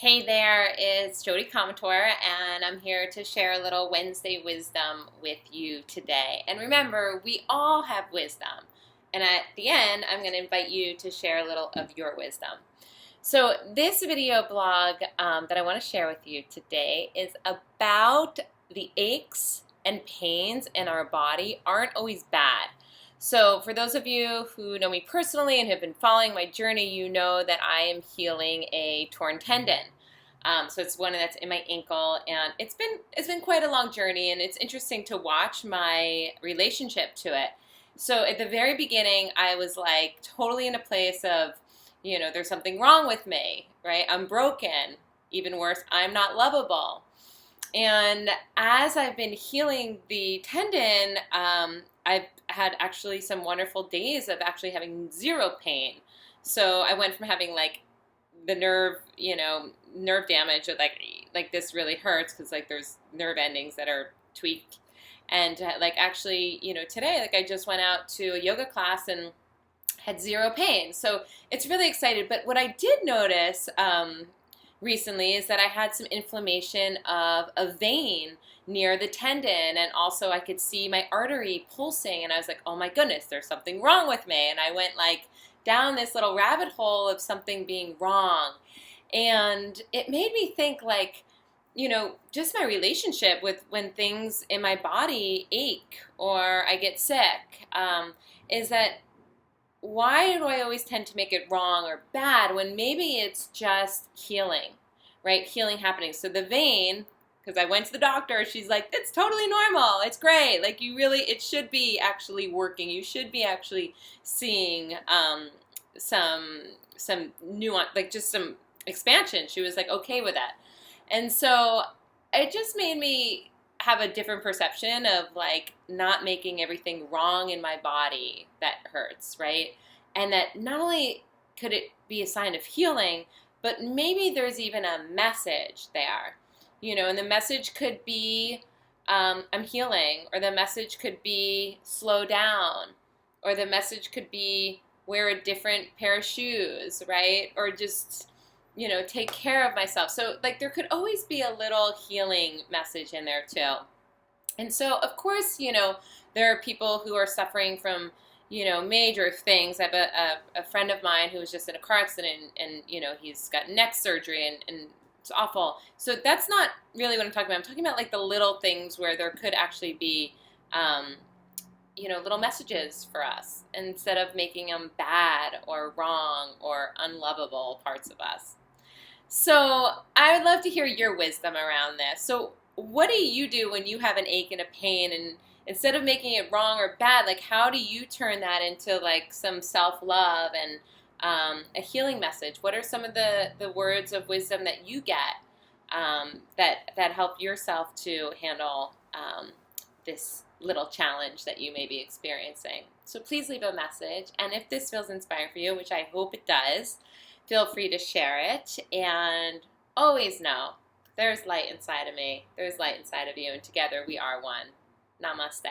Hey there, it's Jodi Komitor, and I'm here to share a little Wednesday wisdom with you today. And remember, we all have wisdom. And at the end, I'm going to invite you to share a little of your wisdom. So, this video blog that I want to share with you today is about the aches and pains in our body aren't always bad. So for those of you who know me personally and have been following my journey, you know that I am healing a torn tendon. So it's one that's in my ankle, and it's been quite a long journey, and it's interesting to watch my relationship to it. So at the very beginning, I was like totally in a place of, there's something wrong with me, right? I'm broken. Even worse, I'm not lovable. And as I've been healing the tendon, I've had actually some wonderful days of actually having zero pain. So I went from having like the nerve damage, or like this really hurts because like there's nerve endings that are tweaked. And like actually, today, like I just went out to a yoga class and had zero pain. So it's really excited. But what I did notice recently is that I had some inflammation of a vein near the tendon, and also I could see my artery pulsing, and I was like, oh my goodness, there's something wrong with me. And I went like down this little rabbit hole of something being wrong. And it made me think like, just my relationship with when things in my body ache or I get sick, is that why do I always tend to make it wrong or bad when maybe it's just healing, right? Healing happening. So the vein, because I went to the doctor, she's like, it's totally normal. It's great. Like it should be actually working. You should be actually seeing some nuance, like just some expansion. She was like okay with that. And so it just made me have a different perception of like not making everything wrong in my body that hurts, right? And that not only could it be a sign of healing, but maybe there's even a message there, and the message could be I'm healing, or the message could be slow down, or the message could be wear a different pair of shoes, right? Or just take care of myself. So like there could always be a little healing message in there too. And so of course, there are people who are suffering from, major things. I have a friend of mine who was just in a car accident, and he's got neck surgery, and it's awful. So that's not really what I'm talking about. I'm talking about like the little things where there could actually be, little messages for us instead of making them bad or wrong or unlovable parts of us. So I would love to hear your wisdom around this. So what do you do when you have an ache and a pain, and instead of making it wrong or bad, like how do you turn that into like some self-love and a healing message? What are some of the words of wisdom that you get that help yourself to handle this little challenge that you may be experiencing? So please leave a message, and if this feels inspiring for you, which I hope it does, feel free to share it, and always know there's light inside of me, there's light inside of you, and together we are one. Namaste.